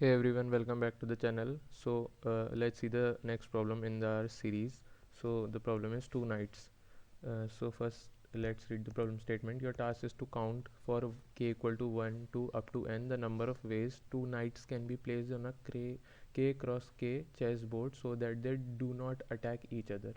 Hey everyone, welcome back to the channel. Let's see the next problem in our series. So the problem is two knights. First let's read the problem statement. Your task is to count for k equal to 1 to up to n the number of ways two knights can be placed on a k cross k chess board so that they do not attack each other.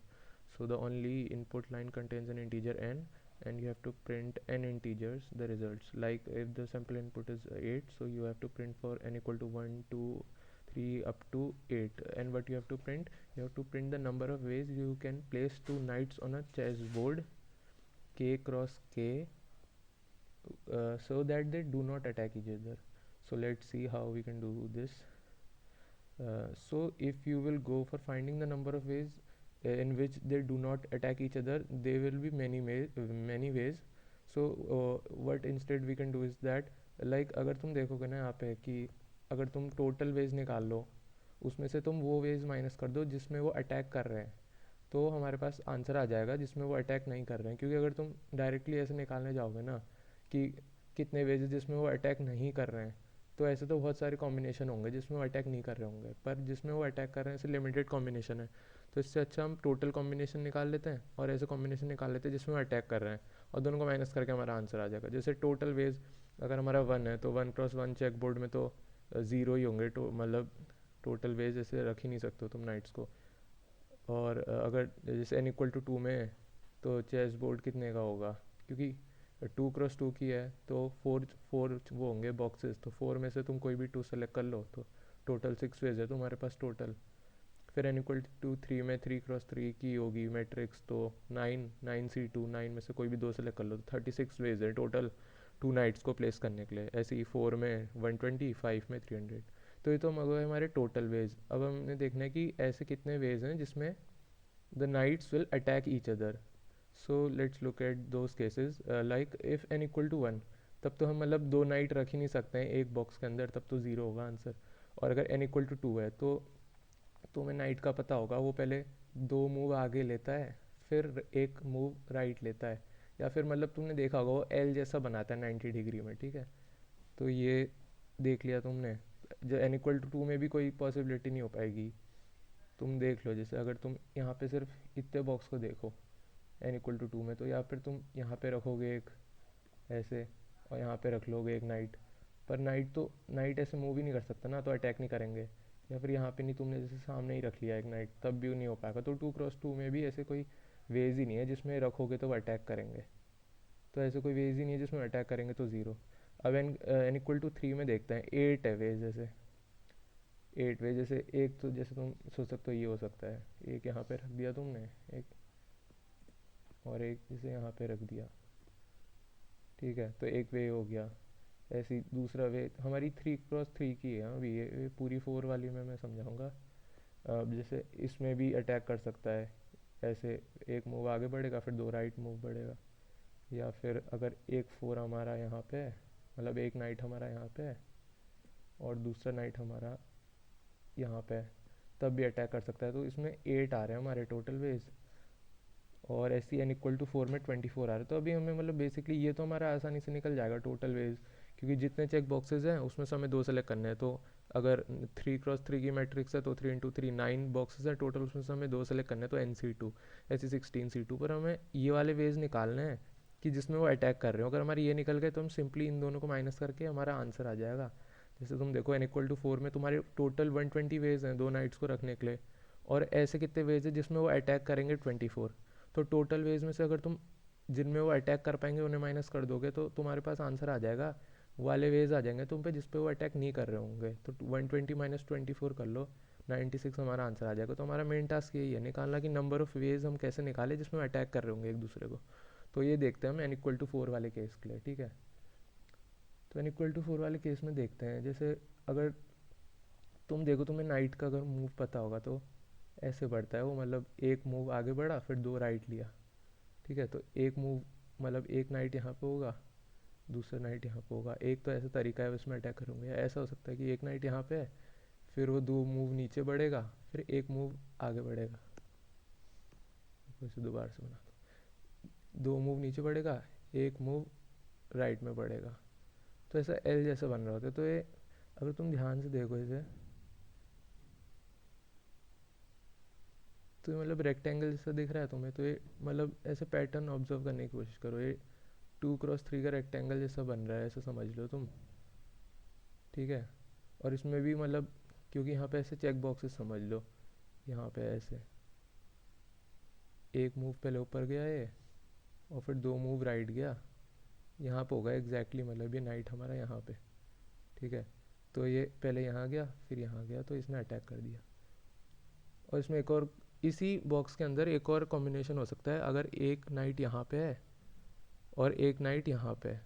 So the only input line contains an integer n, and you have to print n integers the results. Like if the sample input is 8, so you have to print for n equal to 1 2 3 up to 8. And what you have to print, you have to print the number of ways you can place two knights on a chess board k cross k so that they do not attack each other. So let's see how we can do this. So if you will go for finding the number of ways in which they do not attack each other, there will be many ways. So what instead we can do is that, like अगर तुम देखोगे ना यहाँ पे कि अगर तुम total veg निकाल लो, उसमें से तुम वो वेज माइनस कर दो जिसमें वो अटैक कर रहे हैं, तो हमारे पास आंसर आ जाएगा जिसमें वो अटैक नहीं कर रहे हैं. क्योंकि अगर तुम डायरेक्टली ऐसे निकालने जाओगे ना कि कितने वेज जिसमें वो अटैक नहीं कर रहे हैं, तो ऐसे तो बहुत सारे कॉम्बिनेशन होंगे जिसमें वो अटैक नहीं कर रहे होंगे, पर जिसमें वो अटैक कर रहे हैं ऐसे लिमिटेड कॉम्बिनेशन है. तो इससे अच्छा हम टोटल कॉम्बिनेशन निकाल लेते हैं और ऐसे कॉम्बिनेशन निकाल लेते हैं जिसमें वो अटैक कर रहे हैं, और दोनों को माइनस करके हमारा आंसर आ जाएगा. जैसे टोटल वेज अगर हमारा 1 है तो 1 क्रॉस 1 चेक बोर्ड में तो ज़ीरो ही होंगे. तो मतलब टोटल वेज ऐसे रख ही नहीं सकते हो तुम नाइट्स को. और अगर जैसे n इक्वल टू 2 में है तो चेस बोर्ड कितने का होगा, क्योंकि 2 क्रॉस 2 की है तो फोर फोर वो होंगे बॉक्सेस, तो 4 में से तुम कोई भी 2 सेलेक्ट कर लो तो टोटल 6 वेज है तुम्हारे पास टोटल. फिर n इक्वल टू 3 में 3 क्रॉस 3 की होगी मैट्रिक्स, तो 9 में से कोई भी 2 सेलेक्ट कर लो तो 36 वेज है टोटल टू नाइट्स को प्लेस करने के लिए. ऐसे ही 4 में 120, 5 में 300. तो ये तो हम गए हमारे टोटल वेज. अब हमने देखना है कि ऐसे कितने वेज हैं जिसमें the knights will attack each other. So let's look at those cases. Like if n equal to 1, तब तो हम मतलब दो नाइट रख ही नहीं सकते हैं एक बॉक्स के अंदर, तब तो ज़ीरो होगा आंसर. और अगर n इक्वल टू 2 है तो तुम्हें नाइट का पता होगा वो पहले दो मूव आगे लेता है, फिर एक मूव राइट लेता है, या फिर मतलब तुमने देखा होगा वो एल जैसा बनाता है 90 डिग्री में. ठीक है, तो ये देख लिया तुमने. जो n इक्वल टू 2 में भी कोई पॉसिबिलिटी नहीं हो पाएगी. तुम देख लो, जैसे अगर तुम यहाँ पे सिर्फ इतने बॉक्स को देखो n इक्वल टू 2 में, तो या फिर तुम यहाँ पे रखोगे एक ऐसे, और यहाँ पे रख लोगे एक नाइट. पर नाइट ऐसे मूव ही नहीं कर सकता ना, तो अटैक नहीं करेंगे. या फिर यहाँ पे नहीं, तुमने जैसे सामने ही रख लिया एक नाइट, तब भी नहीं हो पाएगा. तो 2 क्रॉस 2 में भी ऐसे कोई वेज ही नहीं है जिसमें रखोगे तो वो अटैक करेंगे. तो ऐसे कोई वेज ही नहीं है जिसमें अटैक करेंगे, तो ज़ीरो. अब n इक्वल टू 3 में देखते हैं. 8 है वेज, जैसे 8 वेज. जैसे एक तो जैसे तुम सोच सकते हो ये हो सकता है, एक यहाँ पे रख दिया तुमने एक, और एक जैसे यहाँ पे रख दिया. ठीक है, तो एक वे हो गया. ऐसी दूसरा वे हमारी 3 क्रॉस 3 की है. हाँ, अभी ये पूरी 4 वाली में मैं समझाऊंगा. अब जैसे इसमें भी अटैक कर सकता है ऐसे, एक मूव आगे बढ़ेगा फिर दो राइट मूव बढ़ेगा. या फिर अगर एक 4 हमारा यहाँ पे है, मतलब एक नाइट हमारा यहाँ पे है और दूसरा नाइट हमारा यहाँ पे है, तब भी अटैक कर सकता है. तो इसमें 8 आ रहे हैं हमारे टोटल वेज, और ऐसी n इक्वल टू 4 में 24 आ रहा है. तो अभी हमें मतलब बेसिकली ये तो हमारा आसानी से निकल जाएगा टोटल वेज, क्योंकि जितने चेक बॉक्सेज हैं उसमें से हमें दो सेलेक्ट करने हैं. तो अगर 3 क्रॉस 3 की मैट्रिक्स है तो 3 इंटू 3 9 बॉक्सेस है टोटल, उसमें से हमें दो सेलेक्ट करने हैं, तो NC2 ऐसी 16C2 पर हमें ये वाले वेज निकालने हैं कि जिसमें वो अटैक कर रहे हो. अगर हमारे ये निकल गए तो हम सिंपली इन दोनों को माइनस करके हमारा आंसर आ जाएगा. जैसे तुम देखो n इक्वल टू 4 में तुम्हारे टोटल 120 वेज हैं दो नाइट्स को रखने के लिए, और ऐसे कितने वेज है जिसमें वो अटैक करेंगे 24. तो टोटल वेज में से अगर तुम जिनमें वो अटैक कर पाएंगे उन्हें माइनस कर दोगे तो तुम्हारे पास आंसर आ जाएगा. वाले वेज आ जाएंगे तुम पे जिस पे वो अटैक नहीं कर रहे होंगे. तो 120 माइनस 24 कर लो, 96 हमारा आंसर आ जाएगा. तो हमारा मेन टास्क यही है निकालना कि नंबर ऑफ़ वेज हम कैसे निकालें जिसमें अटैक कर रहे होंगे एक दूसरे को. तो ये देखते हैं हम n इक्वल टू 4 वाले केस के लिए. ठीक है, तो n इक्वल टू 4 वाले केस में देखते हैं. जैसे अगर तुम देखो, तुम्हें नाइट का अगर मूव पता होगा तो ऐसे बढ़ता है वो, मतलब एक मूव आगे बढ़ा फिर दो राइट लिया. ठीक है, तो एक मूव मतलब एक नाइट यहाँ पे होगा, दूसरा नाइट यहाँ पे होगा. एक तो ऐसा तरीका है उसमें अटैक करूँगा, या ऐसा हो सकता है कि एक नाइट यहाँ पे है, फिर वो दो मूव नीचे बढ़ेगा, फिर एक मूव आगे बढ़ेगा. वैसे दोबारा से बना दो मूव नीचे बढ़ेगा, एक मूव राइट में बढ़ेगा. तो ऐसा एल जैसा बन रहा होता है. तो ये अगर तुम ध्यान से देखो इसे, तो मतलब रेक्टेंगल जैसा दिख रहा है तुम्हें, तो ये मतलब ऐसे पैटर्न ऑब्जर्व करने की कोशिश करो। ये 2x3 का रेक्टेंगल जैसा बन रहा है, ऐसा समझ लो तुम, ठीक है। और इसमें भी मतलब, क्योंकि यहाँ पे ऐसे चेक बॉक्सेस समझ लो, यहाँ पे ऐसे एक मूव पहले ऊपर गया ये, और फिर 2 मूव राइट गया, यहाँ पे होगा एग्जैक्टली, मतलब ये नाइट हमारा यहाँ पे, ठीक है। तो ये पहले यहाँ गया फिर यहाँ गया, तो इसने अटैक कर दिया। और इसमें एक और, इसी बॉक्स के अंदर एक और कॉम्बिनेशन हो सकता है, अगर एक नाइट यहाँ पे है और एक नाइट यहाँ पे है,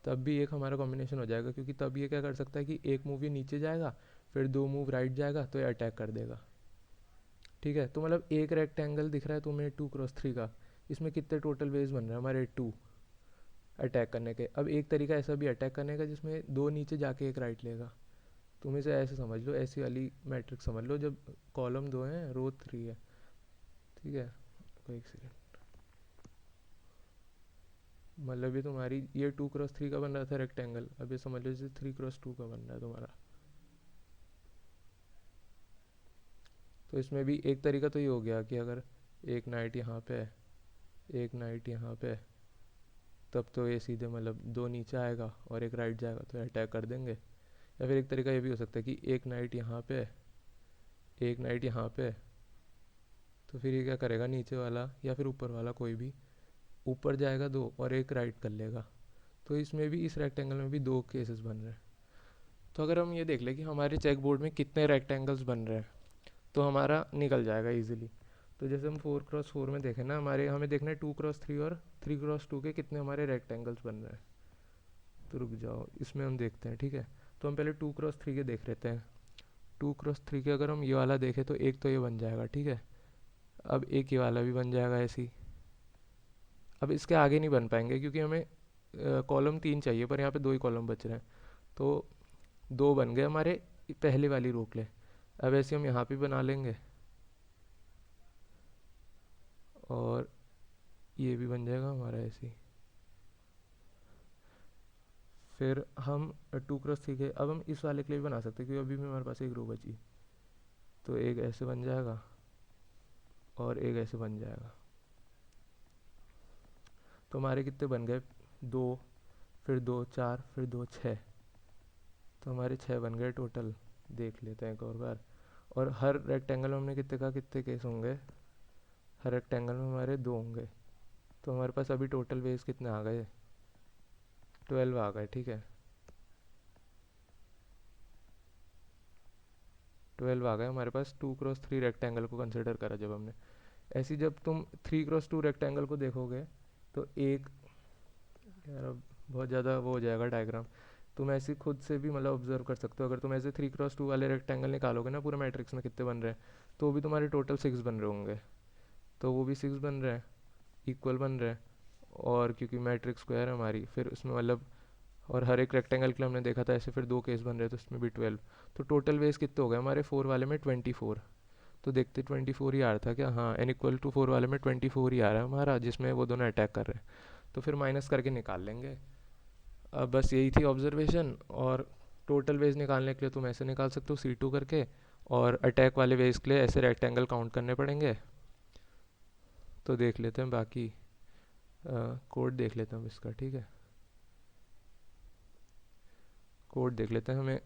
तब भी एक हमारा कॉम्बिनेशन हो जाएगा, क्योंकि तब ये क्या कर सकता है कि एक मूव ये नीचे जाएगा, फिर 2 मूव राइट जाएगा, तो ये अटैक कर देगा, ठीक है। तो मतलब एक रेक्टेंगल दिख रहा है तुम्हें 2x3 का, इसमें कितने टोटल वेज बन रहे हैं हमारे 2 अटैक करने के। अब एक तरीका ऐसा भी अटैक करने का जिसमें 2 नीचे जाके एक राइट लेगा। तुम इसे ऐसे समझ लो, ऐसी वाली मैट्रिक्स समझ लो, जब कॉलम 2 है रो 3 है, ठीक है। कोई एक सेकेंड, मतलब ये तुम्हारी ये 2x3 का बन रहा था रेक्टेंगल, अब ये समझ लो जैसे 3x2 का बन रहा है तुम्हारा। तो इसमें भी एक तरीका तो ये हो गया कि अगर एक नाइट यहाँ पे है, एक नाइट यहाँ पे है, तब तो ये सीधे मतलब 2 नीचे आएगा और एक राइट जाएगा, तो अटैक कर देंगे। या फिर एक तरीका ये भी हो सकता है कि एक नाइट यहाँ पे है, एक नाइट यहाँ पे है, तो फिर ये क्या करेगा, नीचे वाला या फिर ऊपर वाला कोई भी ऊपर जाएगा 2 और एक राइट कर लेगा। तो इसमें भी, इस रेक्टेंगल में भी 2 केसेस बन रहे हैं। तो अगर हम ये देख लें कि हमारे चेक बोर्ड में कितने रेक्टेंगल्स बन रहे हैं, तो हमारा निकल जाएगा इजीली। तो जैसे हम 4x4 में देखें ना, हमारे हमें देखना है 2x3 और 3x2 के कितने हमारे रेक्टेंगल्स बन रहे हैं। तो रुक जाओ, इसमें हम देखते हैं, ठीक है। तो हम पहले 2x3 के देख लेते हैं। 2x3 के अगर हम ये वाला देखें तो एक तो ये बन जाएगा, ठीक है। अब एक ये वाला भी बन जाएगा ऐसे ही। अब इसके आगे नहीं बन पाएंगे क्योंकि हमें कॉलम 3 चाहिए, पर यहाँ पे 2 ही कॉलम बच रहे हैं, तो 2 बन गए हमारे पहले वाली रो के लिए। अब ऐसे हम यहाँ पे बना लेंगे, और ये भी बन जाएगा हमारा ऐसे ही। फिर हम 2x3 के अब हम इस वाले के लिए भी बना सकते हैं, क्योंकि अभी भी हमारे पास एक रो बची। तो एक ऐसे बन जाएगा और एक ऐसे बन जाएगा। तो हमारे कितने बन गए, 2, फिर 2 4, फिर 2 6, तो हमारे 6 बन गए टोटल। देख लेते हैं एक और बार। और हर रेक्टेंगल में हमने कितने का कितने केस होंगे, हर रेक्टेंगल में हमारे 2 होंगे। तो हमारे पास अभी टोटल वेज कितने आ गए, 12 आ गए, ठीक है। 12 आ गए हमारे पास 2x3 रेक्टेंगल को कंसिडर करा जब हमने। ऐसी जब तुम 3x2 रेक्टेंगल को देखोगे, तो एक, यार अब बहुत ज़्यादा वो हो जाएगा डायग्राम, तुम ऐसे खुद से भी मतलब ऑब्जर्व कर सकते हो। अगर तुम ऐसे 3x2 वाले रेक्टेंगल निकालोगे ना पूरे मैट्रिक्स में कितने बन रहे हैं, तो भी तुम्हारे टोटल 6 बन रहे होंगे। तो वो भी 6 बन रहे हैं, इक्वल बन रहे हैं। और क्योंकि मैट्रिक्स स्क्वायर है हमारी, फिर उसमें मतलब, और हर एक रेक्टेंगल के लिए हमने देखा था ऐसे फिर 2 केस बन रहे हैं, तो इसमें भी 12। तो टोटल वेज कितने हो गए हमारे 4 वाले में, 24। तो देखते 24 ही आ रहा था क्या, हाँ, n इक्वल टू 4 वाले में 24 ही आ रहा है हमारा, जिसमें वो दोनों अटैक कर रहे हैं। तो फिर माइनस करके निकाल लेंगे। अब बस यही थी ऑब्जर्वेशन। और टोटल वेज निकालने के लिए तुम ऐसे निकाल सकते हो C2 करके, और अटैक वाले वेज के लिए ऐसे रेक्टेंगल काउंट करने पड़ेंगे। तो देख लेते हैं बाकी कोड देख लेते हैं हम इसका, ठीक है। कोड देख लेते हैं हमें।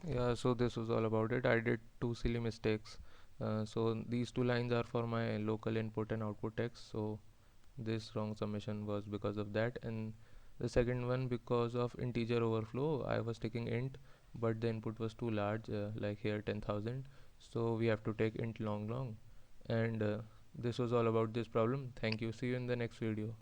Yeah, so this was all about it. I did two silly mistakes. So these two lines are for my local input and output text. So this wrong summation was because of that. And the second one, because of integer overflow, I was taking int, but the input was too large, like here 10,000. So we have to take int long long. And this was all about this problem. Thank you. See you in the next video.